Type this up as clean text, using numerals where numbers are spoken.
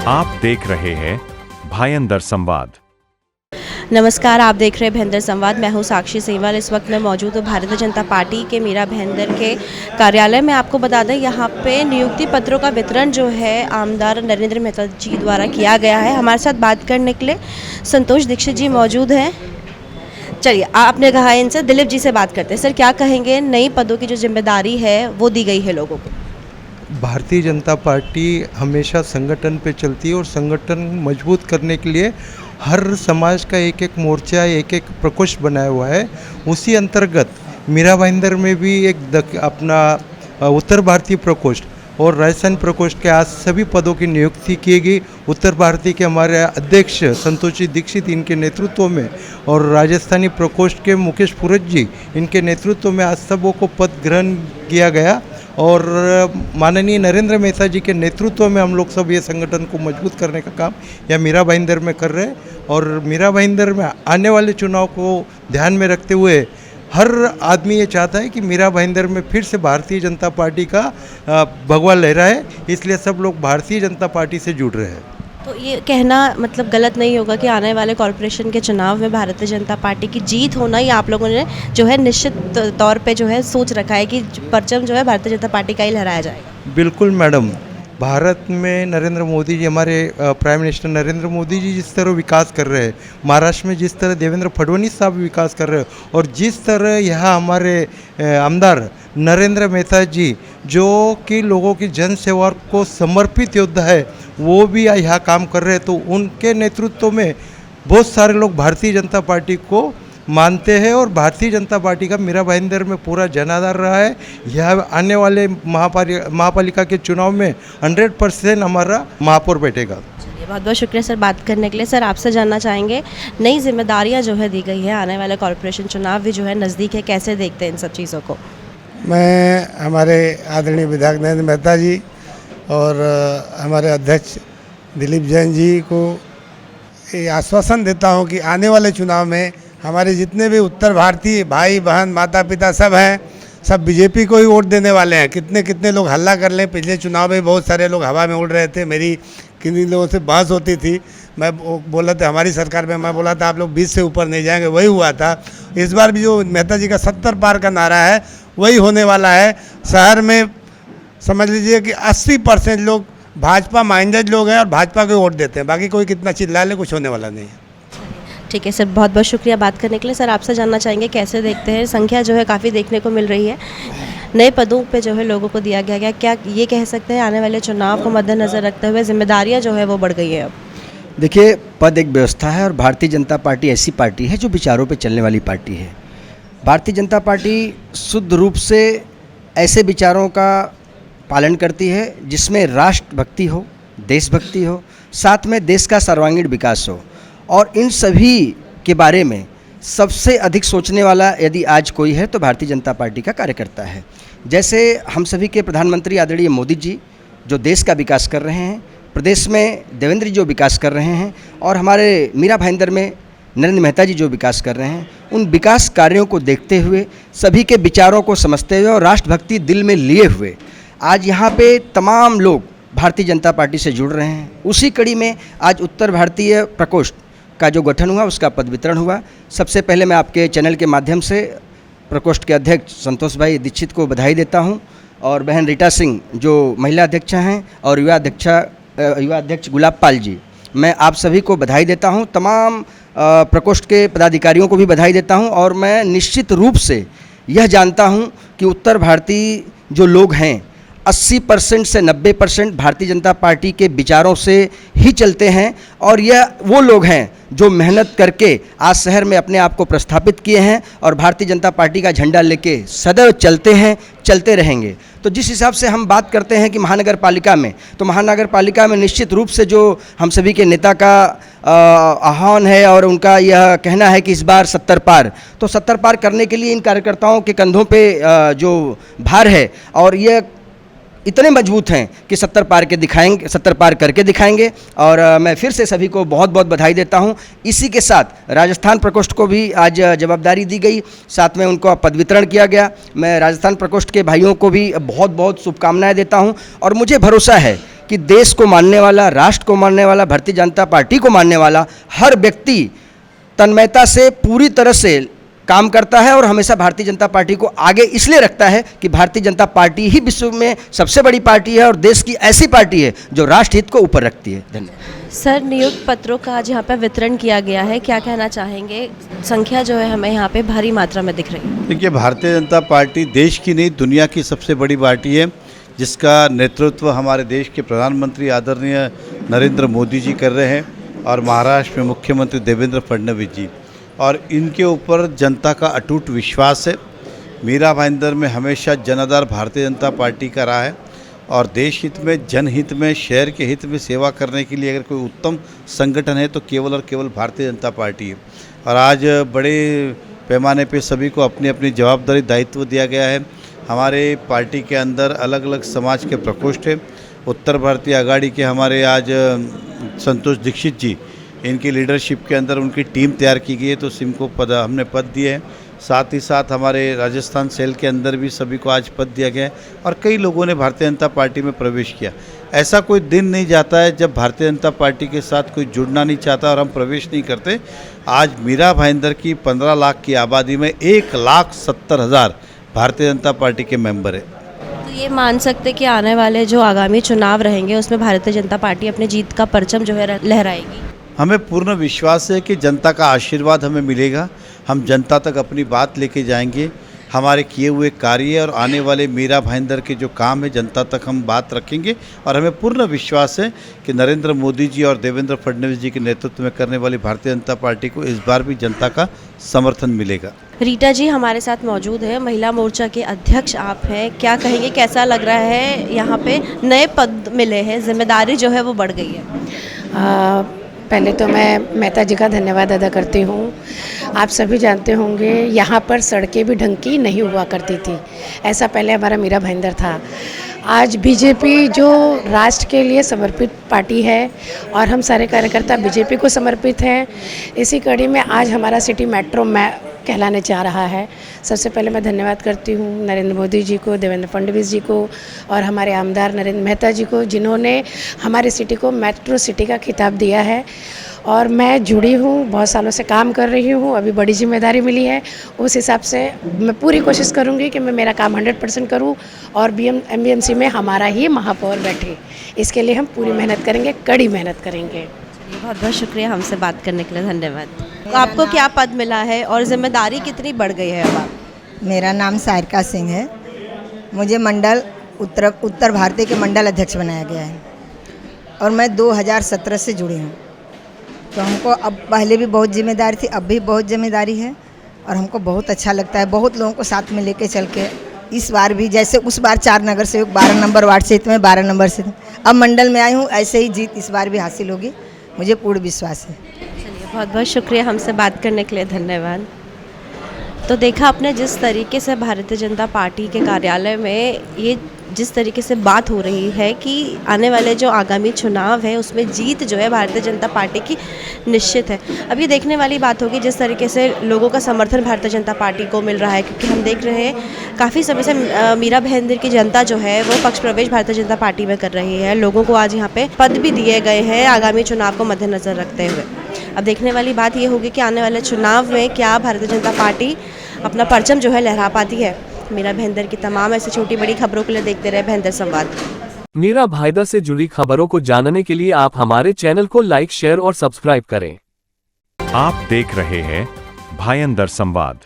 आप देख रहे हैं भायंदर संवाद। नमस्कार, आप देख रहे हैं भायंदर संवाद। मैं हूं साक्षी सेवाल। इस वक्त मैं मौजूद हूं भारतीय जनता पार्टी के मीरा भायंदर के कार्यालय में। आपको बता दें, यहां पे नियुक्ति पत्रों का वितरण जो है आमदार नरेंद्र मेहता जी द्वारा किया गया है। हमारे साथ बात करने के लिए संतोष दीक्षित जी मौजूद हैं। चलिए, आपने कहा इनसे, दिलीप जी से बात करते हैं। सर, क्या कहेंगे, नई पदों की जो जिम्मेदारी है वो दी गई है लोगों को? भारतीय जनता पार्टी हमेशा संगठन पे चलती है और संगठन मजबूत करने के लिए हर समाज का एक एक मोर्चा, एक एक प्रकोष्ठ बनाया हुआ है। उसी अंतर्गत मीरा भाईंदर में भी एक अपना उत्तर भारतीय प्रकोष्ठ और राजस्थान प्रकोष्ठ के आज सभी पदों की नियुक्ति की गई। उत्तर भारतीय के हमारे अध्यक्ष संतोष दीक्षित इनके नेतृत्व में और राजस्थानी प्रकोष्ठ के मुकेश पुरज जी इनके नेतृत्व में आज सबों को पद ग्रहण किया गया। और माननीय नरेंद्र मेहता जी के नेतृत्व में हम लोग सब ये संगठन को मजबूत करने का काम या मीरा भाईंदर में कर रहे हैं। और मीरा भाईंदर में आने वाले चुनाव को ध्यान में रखते हुए हर आदमी ये चाहता है कि मीरा भाईंदर में फिर से भारतीय जनता पार्टी का भगवा लहराए, इसलिए सब लोग भारतीय जनता पार्टी से जुड़ रहे हैं। तो ये कहना मतलब गलत नहीं होगा कि आने वाले कॉरपोरेशन के चुनाव में भारतीय जनता पार्टी की जीत होना ही आप लोगों ने जो है निश्चित तौर पे जो है सोच रखा है कि परचम जो है भारतीय जनता पार्टी का ही लहराया जाएगा? बिल्कुल मैडम, भारत में नरेंद्र मोदी जी, हमारे प्राइम मिनिस्टर नरेंद्र मोदी जी जिस तरह विकास कर रहे हैं, महाराष्ट्र में जिस तरह देवेंद्र फडणवीस साहब विकास कर रहे हैं, और जिस तरह यहाँ हमारे आमदार नरेंद्र मेहता जी जो कि लोगों की जन सेवा को समर्पित योद्धा है, वो भी यहाँ काम कर रहे हैं, तो उनके नेतृत्व में बहुत सारे लोग भारतीय जनता पार्टी को मानते हैं और भारतीय जनता पार्टी का मीरा भाईंदर में पूरा जनाधार रहा है। यह आने वाले महापालिका के चुनाव में 100% हमारा महापौर बैठेगा। बहुत बहुत शुक्रिया सर बात करने के लिए। सर, आपसे जानना चाहेंगे, नई जिम्मेदारियां जो है दी गई है, आने वाले कॉरपोरेशन चुनाव भी जो है नज़दीक है, कैसे देखते हैं इन सब चीज़ों को? मैं हमारे आदरणीय विधायक नरेंद्र मेहता जी और हमारे अध्यक्ष दिलीप जैन जी को ये आश्वासन देता हूँ कि आने वाले चुनाव में हमारे जितने भी उत्तर भारतीय भाई बहन माता पिता सब हैं, सब बीजेपी को ही वोट देने वाले हैं। कितने कितने लोग हल्ला कर लें, पिछले चुनाव में बहुत सारे लोग हवा में उड़ रहे थे। मेरी किन्हीं लोगों से बहस होती थी, मैं बोला था हमारी सरकार में, मैं बोला था आप लोग 20 से ऊपर नहीं जाएंगे, वही हुआ था। इस बार भी जो मेहता जी का 70 पार का नारा है वही होने वाला है। शहर में समझ लीजिए कि 80% लोग भाजपा माइंडेड लोग हैं और भाजपा को वोट देते हैं। बाकी कोई कितना चिल्ला ले, कुछ होने वाला नहीं है। ठीक है सर, बहुत बहुत शुक्रिया बात करने के लिए। सर, आपसे जानना चाहेंगे, कैसे देखते हैं, संख्या जो है काफ़ी देखने को मिल रही है, नए पदों पे जो है लोगों को दिया गया, क्या ये कह सकते हैं आने वाले चुनाव को मद्देनज़र रखते हुए जिम्मेदारियां जो है वो बढ़ गई है? अब देखिए, पद एक व्यवस्था है और भारतीय जनता पार्टी ऐसी पार्टी है जो विचारों पे चलने वाली पार्टी है। भारतीय जनता पार्टी शुद्ध रूप से ऐसे विचारों का पालन करती है जिसमें राष्ट्रभक्ति हो, देशभक्ति हो, साथ में देश का सर्वांगीण विकास हो। और इन सभी के बारे में सबसे अधिक सोचने वाला यदि आज कोई है तो भारतीय जनता पार्टी का कार्यकर्ता है। जैसे हम सभी के प्रधानमंत्री आदरणीय मोदी जी जो देश का विकास कर रहे हैं, प्रदेश में देवेंद्र जी जो विकास कर रहे हैं, और हमारे मीरा भाईंदर में नरेंद्र मेहता जी जो विकास कर रहे हैं, उन विकास कार्यों को देखते हुए, सभी के विचारों को समझते हुए और राष्ट्रभक्ति दिल में लिए हुए आज यहाँ पे तमाम लोग भारतीय जनता पार्टी से जुड़ रहे हैं। उसी कड़ी में आज उत्तर भारतीय प्रकोष्ठ का जो गठन हुआ, उसका पद वितरण हुआ। सबसे पहले मैं आपके चैनल के माध्यम से प्रकोष्ठ के अध्यक्ष संतोष भाई दीक्षित को बधाई देता हूं, और बहन रीटा सिंह जो महिला अध्यक्षा हैं, और युवा अध्यक्ष गुलाब पाल जी, मैं आप सभी को बधाई देता हूं। तमाम प्रकोष्ठ के पदाधिकारियों को भी बधाई देता हूं। और मैं निश्चित रूप से यह जानता हूं कि उत्तर भारतीय जो लोग हैं 80% से 90% भारतीय जनता पार्टी के विचारों से ही चलते हैं, और यह वो लोग हैं जो मेहनत करके आज शहर में अपने आप को प्रस्थापित किए हैं और भारतीय जनता पार्टी का झंडा लेके सदैव चलते हैं, चलते रहेंगे। तो जिस हिसाब से हम बात करते हैं कि महानगर पालिका में, तो महानगर पालिका में निश्चित रूप से जो हम सभी के नेता का आह्वान है और उनका यह कहना है कि इस बार 70 पार, तो 70 पार करने के लिए इन कार्यकर्ताओं के कंधों पे जो भार है, और यह इतने मजबूत हैं कि 70 पार करके दिखाएंगे। और मैं फिर से सभी को बहुत बहुत बधाई देता हूं। इसी के साथ राजस्थान प्रकोष्ठ को भी आज जवाबदारी दी गई, साथ में उनको पद वितरण किया गया। मैं राजस्थान प्रकोष्ठ के भाइयों को भी बहुत बहुत शुभकामनाएं देता हूं, और मुझे भरोसा है कि देश को मानने वाला, राष्ट्र को मानने वाला, भारतीय जनता पार्टी को मानने वाला हर व्यक्ति तन्मयता से पूरी तरह से काम करता है और हमेशा भारतीय जनता पार्टी को आगे इसलिए रखता है कि भारतीय जनता पार्टी ही विश्व में सबसे बड़ी पार्टी है और देश की ऐसी पार्टी है जो राष्ट्रहित को ऊपर रखती है। धन्यवाद। सर, नियुक्त पत्रों का आज यहाँ पर वितरण किया गया है, क्या कहना चाहेंगे? संख्या जो है हमें यहाँ पे भारी मात्रा में दिख रही है। देखिए, भारतीय जनता पार्टी देश की नहीं दुनिया की सबसे बड़ी पार्टी है, जिसका नेतृत्व हमारे देश के प्रधानमंत्री आदरणीय नरेंद्र मोदी जी कर रहे हैं और महाराष्ट्र में मुख्यमंत्री देवेंद्र फडणवीस जी, और इनके ऊपर जनता का अटूट विश्वास है। मीरा भाईंदर में हमेशा जनाधार भारतीय जनता पार्टी का रहा है और देश हित में, जनहित में, शहर के हित में सेवा करने के लिए अगर कोई उत्तम संगठन है तो केवल और केवल भारतीय जनता पार्टी है। और आज बड़े पैमाने पे सभी को अपनी अपनी जवाबदारी, दायित्व दिया गया है। हमारे पार्टी के अंदर अलग अलग समाज के प्रकोष्ठ हैं। उत्तर भारतीय आघाड़ी के हमारे आज संतोष दीक्षित जी, इनकी लीडरशिप के अंदर उनकी टीम तैयार की गई है, तो इनको हमने पद दिए हैं। साथ ही साथ हमारे राजस्थान सेल के अंदर भी सभी को आज पद दिया गया है और कई लोगों ने भारतीय जनता पार्टी में प्रवेश किया। ऐसा कोई दिन नहीं जाता है जब भारतीय जनता पार्टी के साथ कोई जुड़ना नहीं चाहता और हम प्रवेश नहीं करते। आज मीरा भाईंदर की 15 लाख की आबादी में 1,70,000 भारतीय जनता पार्टी के मेंबर है। तो ये मान सकते कि आने वाले जो आगामी चुनाव रहेंगे उसमें भारतीय जनता पार्टी अपनी जीत का परचम जो है लहराएगी। हमें पूर्ण विश्वास है कि जनता का आशीर्वाद हमें मिलेगा। हम जनता तक अपनी बात लेके जाएंगे। हमारे किए हुए कार्य और आने वाले मीरा भाईंदर के जो काम है जनता तक हम बात रखेंगे और हमें पूर्ण विश्वास है कि नरेंद्र मोदी जी और देवेंद्र फडणवीस जी के नेतृत्व में करने वाली भारतीय जनता पार्टी को इस बार भी जनता का समर्थन मिलेगा। रीटा जी हमारे साथ मौजूद है, महिला मोर्चा के अध्यक्ष आप हैं, क्या कहेंगे, कैसा लग रहा है? यहाँ पे नए पद मिले हैं, जिम्मेदारी जो है वो बढ़ गई है। पहले तो मैं मेहता जी का धन्यवाद अदा करती हूँ। आप सभी जानते होंगे यहाँ पर सड़कें भी ढंग की नहीं हुआ करती थी, ऐसा पहले हमारा मीरा भाईंदर था। आज बीजेपी जो राष्ट्र के लिए समर्पित पार्टी है और हम सारे कार्यकर्ता बीजेपी को समर्पित हैं, इसी कड़ी में आज हमारा सिटी मेट्रो कहलाने जा रहा है। सबसे पहले मैं धन्यवाद करती हूँ नरेंद्र मोदी जी को, देवेंद्र फडणवीस जी को और हमारे आमदार नरेंद्र मेहता जी को, जिन्होंने हमारी सिटी को मेट्रो सिटी का खिताब दिया है। और मैं जुड़ी हूँ, बहुत सालों से काम कर रही हूँ, अभी बड़ी जिम्मेदारी मिली है। उस हिसाब से मैं पूरी कोशिश करूँगी कि मैं मेरा काम 100% करूँ और MBMC में हमारा ही महापौर बैठे। इसके लिए हम पूरी मेहनत करेंगे, कड़ी मेहनत करेंगे। बहुत बहुत शुक्रिया हमसे बात करने के लिए, धन्यवाद। तो आपको क्या पद मिला है और जिम्मेदारी कितनी बढ़ गई है अब आप? मेरा नाम सारिका सिंह है। मुझे मंडल उत्तर भारतीय के मंडल अध्यक्ष बनाया गया है और मैं 2017 से जुड़ी हूँ। तो हमको अब पहले भी बहुत जिम्मेदारी थी, अब भी बहुत जिम्मेदारी है और हमको बहुत अच्छा लगता है। बहुत लोगों को साथ में लेके चल के इस बार भी, जैसे उस बार 4 नगर सेवक 12 नंबर वार्ड से, मैं 12 नंबर से अब मंडल में आई हूँ, ऐसे ही जीत इस बार भी हासिल होगी, मुझे पूर्ण विश्वास है। चलिए, बहुत बहुत शुक्रिया हमसे बात करने के लिए, धन्यवाद। तो देखा आपने जिस तरीके से भारतीय जनता पार्टी के कार्यालय में ये जिस तरीके से बात हो रही है कि आने वाले जो आगामी चुनाव है उसमें जीत जो है भारतीय जनता पार्टी की निश्चित है। अब ये देखने वाली बात होगी जिस तरीके से लोगों का समर्थन भारतीय जनता पार्टी को मिल रहा है, क्योंकि हम देख रहे हैं काफ़ी समय से मीरा भाईंदर की जनता जो है वो पक्ष प्रवेश भारतीय जनता पार्टी में कर रही है। लोगों को आज यहाँ पे पद भी दिए गए हैं आगामी चुनाव को मद्देनज़र रखते हुए। अब देखने वाली बात ये होगी कि आने वाले चुनाव में क्या भारतीय जनता पार्टी अपना परचम जो है लहरा पाती है। मीरा भाईंदर की तमाम ऐसी छोटी बड़ी खबरों के लिए देखते रहे भाईंदर संवाद। मीरा भाईंदर से जुड़ी खबरों को जानने के लिए आप हमारे चैनल को लाइक, शेयर और सब्सक्राइब करें। आप देख रहे हैं भाईंदर संवाद।